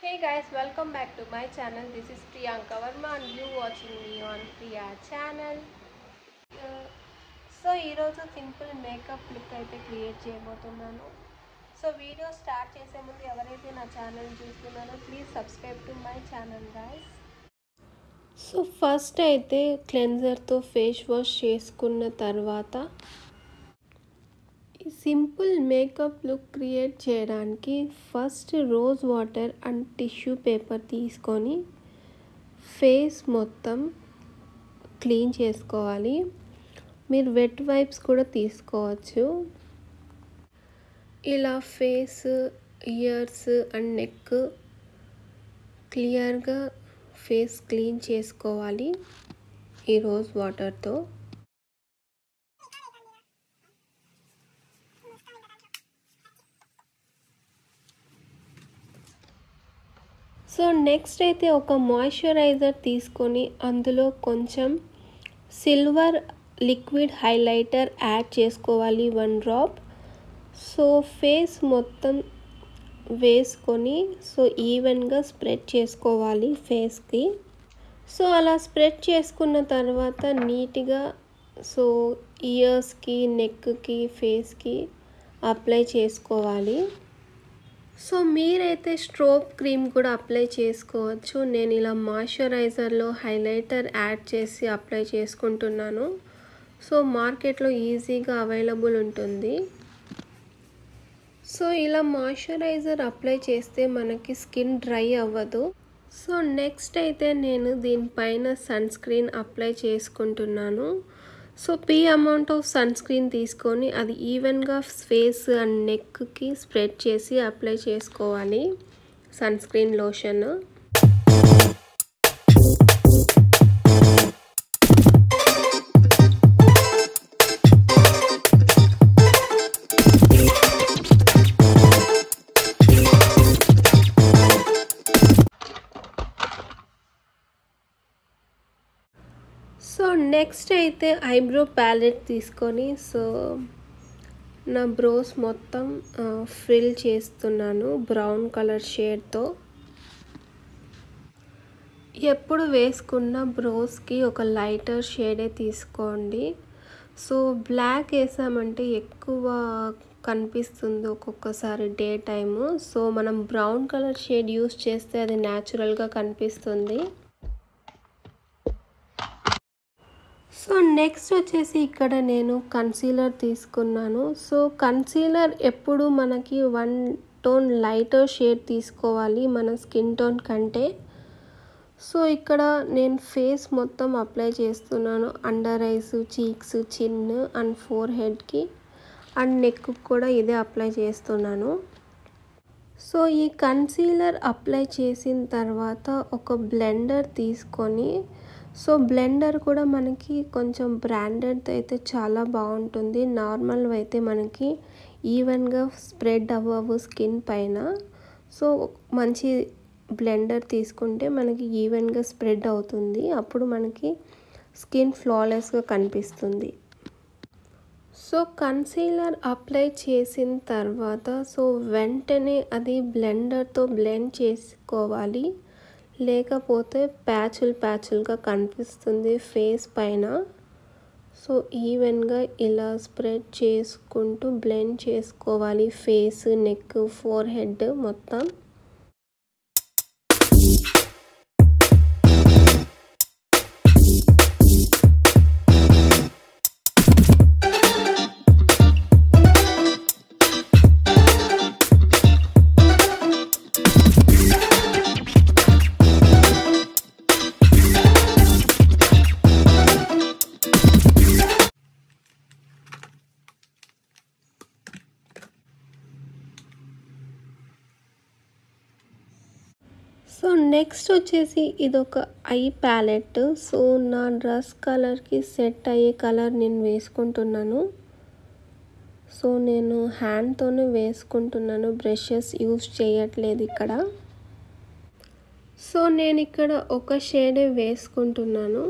Hey guys, welcome back to my channel. This is Priyanka Verma and you watching me on Priya channel. So ఈరోజు simple makeup look అయితే create చేయబోతున్నాను. So video start చేసే ముందు ఎవరైతే నా channel చూస్తున్నారో please subscribe to my channel guys. So first అయితే క్లెన్జర్తో face wash చేసుకున్న తర్వాత సింపుల్ మేకప్ లుక్ క్రియేట్ చేయడానికి first rose water and tissue paper తీసుకొని ఫేస్ మొత్తం క్లీన్ చేసుకోవాలి. మీరు వెట్ వైప్స్ కూడా తీసుకోవచ్చు. ఇలా ఫేస్, ఇయర్స్ అండ్ నెక్ క్లియర్గా ఫేస్ క్లీన్ చేసుకోవాలి ఈ రోజ్ వాటర్తో. సో నెక్స్ట్ అయితే ఒక మాయిశ్చరైజర్ తీసుకొని అందులో కొంచెం సిల్వర్ లిక్విడ్ హైలైటర్ యాడ్ చేసుకోవాలి 1 డ్రాప్. సో ఫేస్ మొత్తం వేసుకొని సో ఈవెన్గా స్ప్రెడ్ చేసుకోవాలి ఫేస్కి. సో అలా స్ప్రెడ్ చేసుకున్న తర్వాత నీట్గా సో ఇయర్స్కి, నెక్కి, ఫేస్కి అప్లై చేసుకోవాలి. సో మీరైతే స్ట్రోబ్ క్రీమ్ కూడా అప్లై చేసుకోవచ్చు. నేను ఇలా మాయిశ్చరైజర్లో హైలైటర్ యాడ్ చేసి అప్లై చేసుకుంటున్నాను. సో మార్కెట్లో ఈజీగా అవైలబుల్ ఉంటుంది. సో ఇలా మాయిశ్చరైజర్ అప్లై చేస్తే మనకి స్కిన్ డ్రై అవ్వదు. సో నెక్స్ట్ అయితే నేను దీనిపైన సన్ స్క్రీన్ అప్లై చేసుకుంటున్నాను. So amount of sunscreen తీసుకొని అది ఈవెన్గా ఫేస్ అండ్ నెక్కి స్ప్రెడ్ చేసి అప్లై చేసుకోవాలి sunscreen lotion. So next అయితే ఐబ్రో ప్యాలెట్ తీసుకొని సో నా బ్రోస్ మొత్తం ఫిల్ చేస్తున్నాను బ్రౌన్ కలర్ షేడ్తో. ఎప్పుడు వేసుకున్న బ్రోస్కి ఒక లైటర్ షేడే తీసుకోండి. సో బ్లాక్ వేసామంటే ఎక్కువ కనిపిస్తుంది ఒక్కొక్కసారి డే టైము. సో మనం బ్రౌన్ కలర్ షేడ్ యూస్ చేస్తే అది న్యాచురల్గా కనిపిస్తుంది. సో నెక్స్ట్ వచ్చేసి ఇక్కడ నేను కన్సీలర్ తీసుకున్నాను. సో కన్సీలర్ ఎప్పుడు మనకి 1 టోన్ లైటర్ షేడ్ తీసుకోవాలి మన స్కిన్ టోన్ కంటే. సో ఇక్కడ నేను ఫేస్ మొత్తం అప్లై చేస్తున్నాను. అండర్ ఐస్, చీక్స్, చిన్ అండ్ ఫోర్ హెడ్కి అండ్ నెక్ కూడా ఇదే అప్లై చేస్తున్నాను. సో ఈ కన్సీలర్ అప్లై చేసిన తర్వాత ఒక బ్లెండర్ తీసుకొని సో బ్లెండర్ కూడా మనకి కొంచెం బ్రాండెడ్ అయితే చాలా బాగుంటుంది. నార్మల్ అయితే మనకి ఈవెన్గా స్ప్రెడ్ అవ్వవు స్కిన్ పైన. సో మంచి బ్లెండర్ తీసుకుంటే మనకి ఈవెన్గా స్ప్రెడ్ అవుతుంది. అప్పుడు మనకి స్కిన్ ఫ్లాలెస్గా కనిపిస్తుంది. సో కన్సీలర్ అప్లై చేసిన తర్వాత సో వెంటనే అది బ్లెండర్తో బ్లెండ్ చేసుకోవాలి. లేకపోతే ప్యాచులుగా కనిపిస్తుంది ఫేస్ పైన. సో ఈవెన్గా ఇలా స్ప్రెడ్ చేసుకుంటూ బ్లెండ్ చేసుకోవాలి ఫేస్, నెక్, ఫోర్ హెడ్ మొత్తం. సో నెక్స్ట్ వచ్చేసి ఇదొక ఐ ప్యాలెట్. సో నా డ్రెస్ కలర్కి సెట్ అయ్యే కలర్ నేను వేసుకుంటున్నాను. సో నేను హ్యాండ్తోనే వేసుకుంటున్నాను, బ్రషెస్ యూస్ చేయట్లేదు ఇక్కడ. సో నేను ఇక్కడ ఒక షేడే వేసుకుంటున్నాను.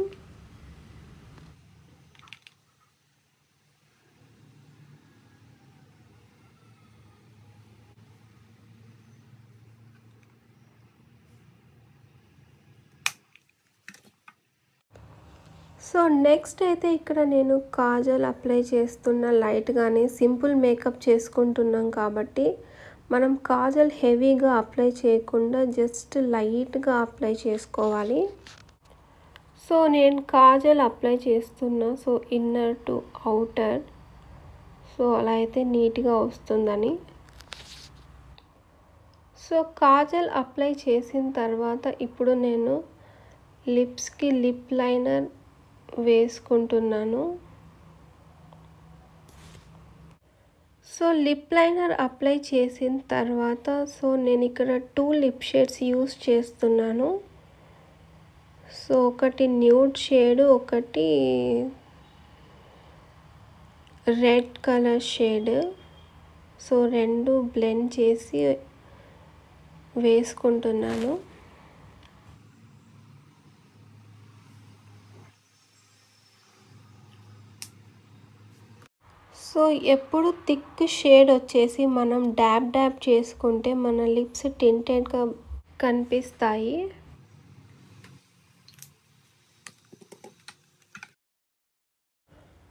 సో నెక్స్ట్ అయితే ఇక్కడ నేను కాజల్ అప్లై చేస్తున్న లైట్గానే సింపుల్ మేకప్ చేసుకుంటున్నాం కాబట్టి మనం కాజల్ హెవీగా అప్లై చేయకుండా జస్ట్ లైట్గా అప్లై చేసుకోవాలి. సో నేను కాజల్ అప్లై చేస్తున్నా, so inner to outer, so అలా అయితే నీట్గా వస్తుందని. సో కాజల్ అప్లై చేసిన తర్వాత ఇప్పుడు నేను లిప్స్కి లిప్ లైనర్ వేసుకుంటున్నాను. సో లిప్ లైనర్ అప్లై చేసిన తర్వాత సో నేను ఇక్కడ 2 లిప్ షేడ్స్ యూస్ చేస్తున్నాను. సో ఒకటి న్యూడ్ షేడ్, ఒకటి రెడ్ కలర్ షేడ్. సో రెండు బ్లెండ్ చేసి వేసుకుంటున్నాను. సో ఎప్పుడు థిక్ షేడ్ వచ్చేసి మనం డ్యాబ్ చేసుకుంటే మన లిప్స్ టింటెడ్గా కనిపిస్తాయి.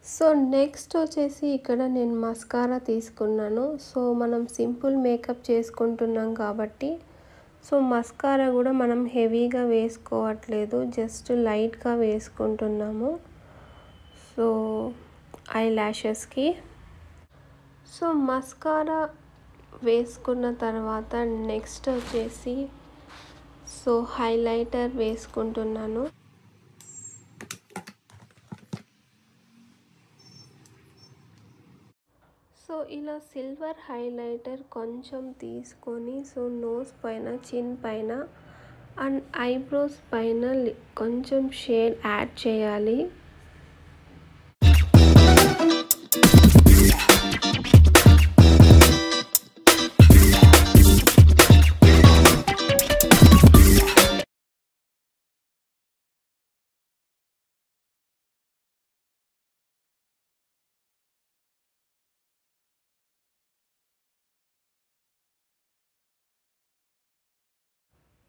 సో నెక్స్ట్ వచ్చేసి ఇక్కడ నేను మస్కారా తీసుకున్నాను. సో మనం సింపుల్ మేకప్ చేసుకుంటున్నాం కాబట్టి సో మస్కారా కూడా మనం హెవీగా వేసుకోవట్లేదు, జస్ట్ లైట్గా వేసుకుంటున్నాము సో ఐ ల్యాషెస్కి. సో మస్కారా వేసుకున్న తర్వాత నెక్స్ట్ వచ్చేసి సో హైలైటర్ వేసుకుంటున్నాను. సో ఇలా సిల్వర్ హైలైటర్ కొంచెం తీసుకొని సో నోస్ పైన, చిన్ పైన అండ్ ఐబ్రోస్ పైన కొంచెం షేడ్ యాడ్ చేయాలి.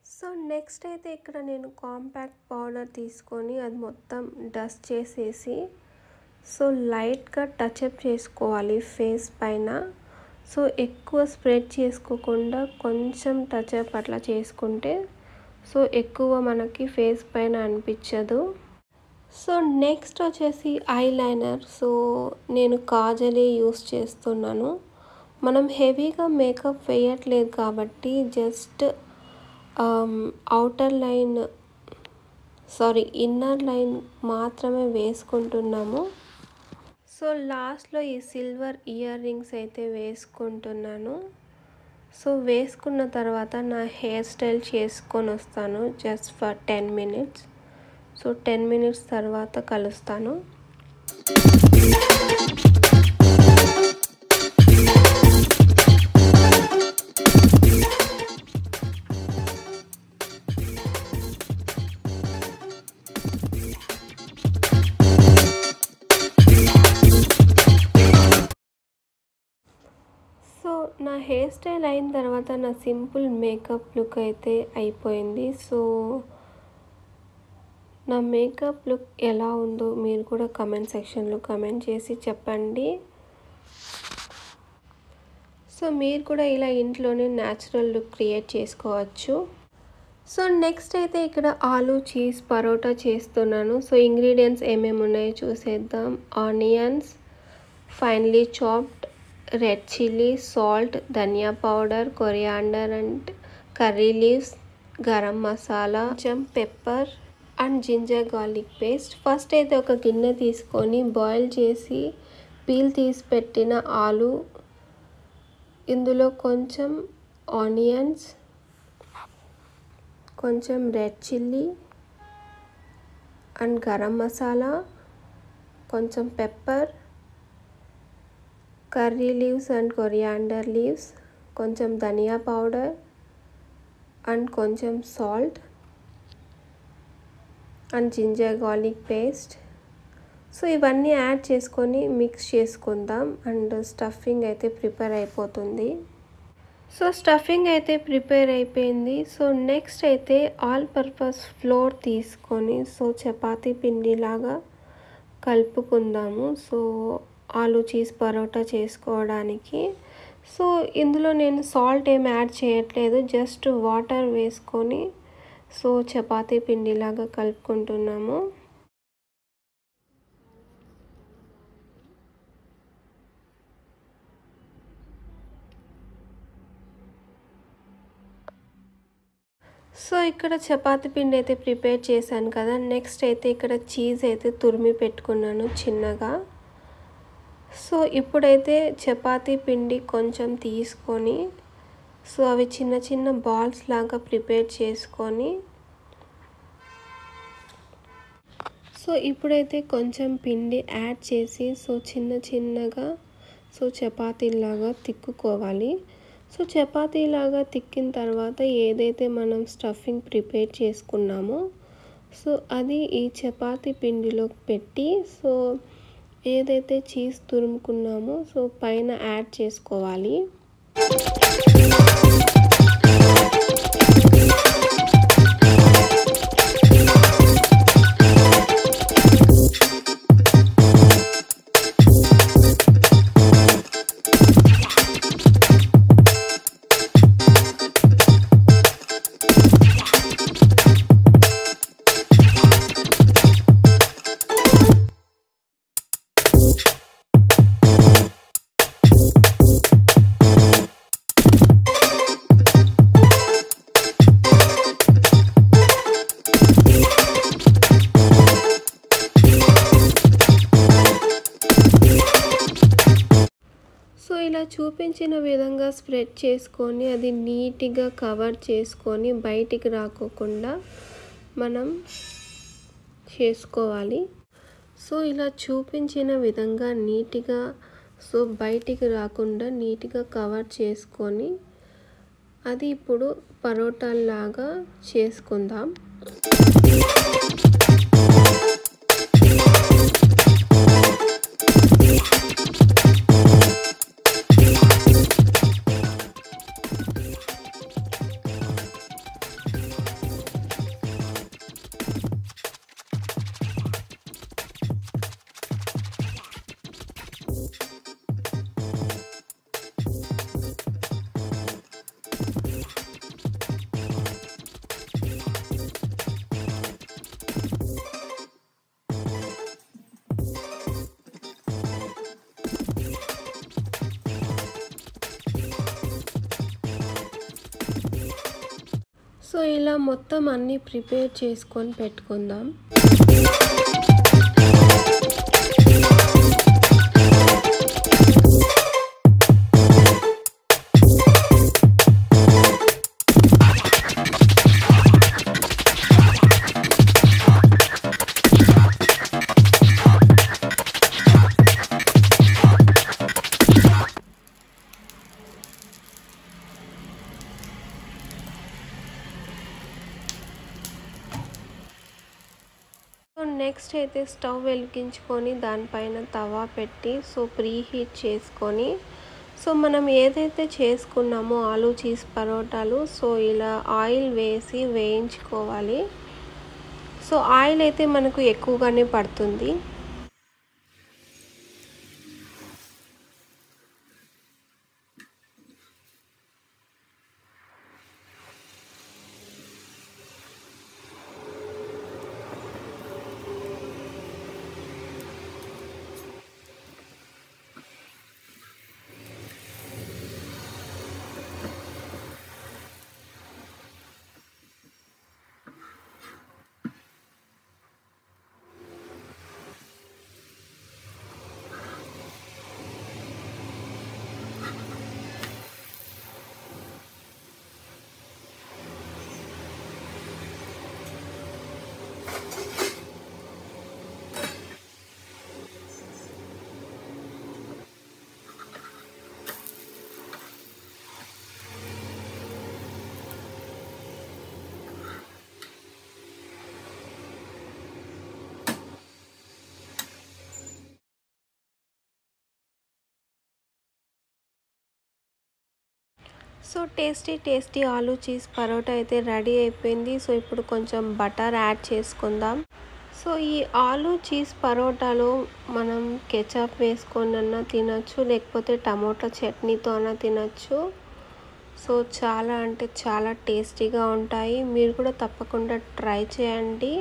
సో నెక్స్ట్ అయితే ఇక్కడ నేను కాంపాక్ట్ పౌడర్ తీసుకొని అది మొత్తం డస్ట్ చేసేసి సో లైట్గా టచ్అప్ చేసుకోవాలి ఫేస్ పైన. సో ఎక్కువ స్ప్రెడ్ చేసుకోకుండా కొంచెం టచ్అప్ అట్లా చేసుకుంటే సో ఎక్కువ మనకి ఫేస్ పైన అనిపించదు. సో నెక్స్ట్ వచ్చేసి ఐలైనర్. సో నేను కాజలే యూస్ చేస్తున్నాను. మనం హెవీగా మేకప్ వేయట్లేదు కాబట్టి జస్ట్ ఇన్నర్ లైన్ మాత్రమే వేసుకుంటున్నాము. సో లాస్ట్లో ఈ సిల్వర్ ఇయర్ రింగ్స్ అయితే వేసుకుంటున్నాను. సో వేసుకున్న తర్వాత నా హెయిర్ స్టైల్ చేసుకొని వస్తాను just for 10 minutes. So 10 minutes తర్వాత కలుస్తాను. నా హెయిర్ స్టైల్ అయిన తర్వాత నా సింపుల్ మేకప్ లుక్ అయితే అయిపోయింది. సో నా మేకప్ లుక్ ఎలా ఉందో మీరు కూడా కమెంట్ సెక్షన్లో కమెంట్ చేసి చెప్పండి. సో మీరు కూడా ఇలా ఇంట్లోనే న్యాచురల్ లుక్ క్రియేట్ చేసుకోవచ్చు. సో నెక్స్ట్ అయితే ఇక్కడ ఆలూ చీజ్ పరోటా చేస్తున్నాను. సో ఇంగ్రీడియంట్స్ ఏమేమి ఉన్నాయో చూసేద్దాం. Onions, finely chopped, red chilli, salt, dhania powder, coriander and curry leaves, garam masala, కొంచెం pepper and ginger garlic paste. First అయితే ఒక గిన్నె తీసుకొని బాయిల్ చేసి పీల్ తీసి పెట్టిన ఆలు, ఇందులో కొంచెం ఆనియన్స్, కొంచెం red chilli and garam masala, కొంచెం pepper, curry leaves and coriander leaves, కొంచెం ధనియా పౌడర్ అండ్ కొంచెం salt and ginger garlic paste. So ఇవన్నీ యాడ్ చేసుకొని మిక్స్ చేసుకుందాం అండ్ స్టఫింగ్ అయితే ప్రిపేర్ అయిపోతుంది. సో స్టఫింగ్ అయితే ప్రిపేర్ అయిపోయింది. సో నెక్స్ట్ అయితే ఆల్ పర్పస్ ఫ్లోర్ తీసుకొని సో చపాతీ పిండిలాగా కలుపుకుందాము. సో ఆలు చీజ్ పరోటా చేసుకోవడానికి. సో ఇందులో నేను సాల్ట్ ఏం యాడ్ చేయట్లేదు, జస్ట్ వాటర్ వేసుకొని సో చపాతీ పిండిలాగా కలుపుకుంటున్నాము. సో ఇక్కడ చపాతీ పిండి అయితే ప్రిపేర్ చేశాను కదా. నెక్స్ట్ అయితే ఇక్కడ చీజ్ అయితే తురిమి పెట్టుకున్నాను చిన్నగా. సో ఇప్పుడైతే చపాతీ పిండి కొంచెం తీసుకొని సో అవి చిన్న చిన్న బాల్స్ లాగా ప్రిపేర్ చేసుకొని సో ఇప్పుడైతే కొంచెం పిండి యాడ్ చేసి సో చిన్నగా సో చపాతీలాగా తిక్కుకోవాలి. సో చపాతీలాగా తిక్కిన తర్వాత ఏదైతే మనం స్టఫింగ్ ప్రిపేర్ చేసుకున్నామో సో అది ఈ చపాతీ పిండిలోకి పెట్టి సో ఏదైతే చీజ్ తురుముకున్నామో సో పైన యాడ్ చేసుకోవాలి. సో ఇలా చూపించిన విధంగా స్ప్రెడ్ చేసుకొని అది నీట్గా కవర్ చేసుకొని బయటికి రాకోకుండా మనం చేసుకోవాలి. సో ఇలా చూపించిన విధంగా నీట్గా సో బయటికి రాకుండా నీట్గా కవర్ చేసుకొని అది ఇప్పుడు పరోటాలాగా చేసుకుందాం. సో ఇలా మొత్తం అన్నీ ప్రిపేర్ చేసుకొని పెట్టుకుందాం. నెక్స్ట్ అయితే స్టవ్ వెలిగించుకొని దానిపైన తవా పెట్టి సో ప్రీ హీట్ చేసుకొని సో మనం ఏదైతే చేసుకున్నామో ఆలు చీజ్ పరోటాలు సో ఇలా ఆయిల్ వేసి వేయించుకోవాలి. సో ఆయిల్ అయితే మనకు ఎక్కువగానే పడుతుంది. సో టేస్టీ ఆలు చీజ్ పరోటా అయితే రెడీ అయిపోయింది. సో ఇప్పుడు కొంచెం బటర్ యాడ్ చేసుకుందాం. సో సో ఈ ఆలు చీజ్ పరోటాలో మనం కెచప్ వేసుకొనన్నా తినచ్చు, లేకపోతే టమోటా చట్నీతో అన్నా తినచ్చు. సో చాలా అంటే చాలా టేస్టీగా ఉంటాయి. మీరు కూడా తప్పకుండా ట్రై చేయండి.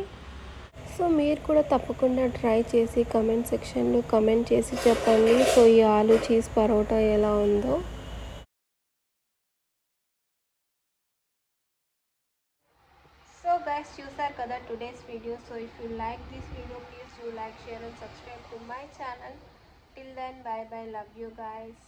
సో మీరు కూడా తప్పకుండా ట్రై చేసి కమెంట్ సెక్షన్లో కమెంట్ చేసి చెప్పండి. సో ఈ ఆలు చీజ్ పరోటా ఎలా ఉందో. సో గైస్, చూసారు కదా today's video. So if you like this video, please do like, share and subscribe to my channel. Till then, bye bye, love you guys.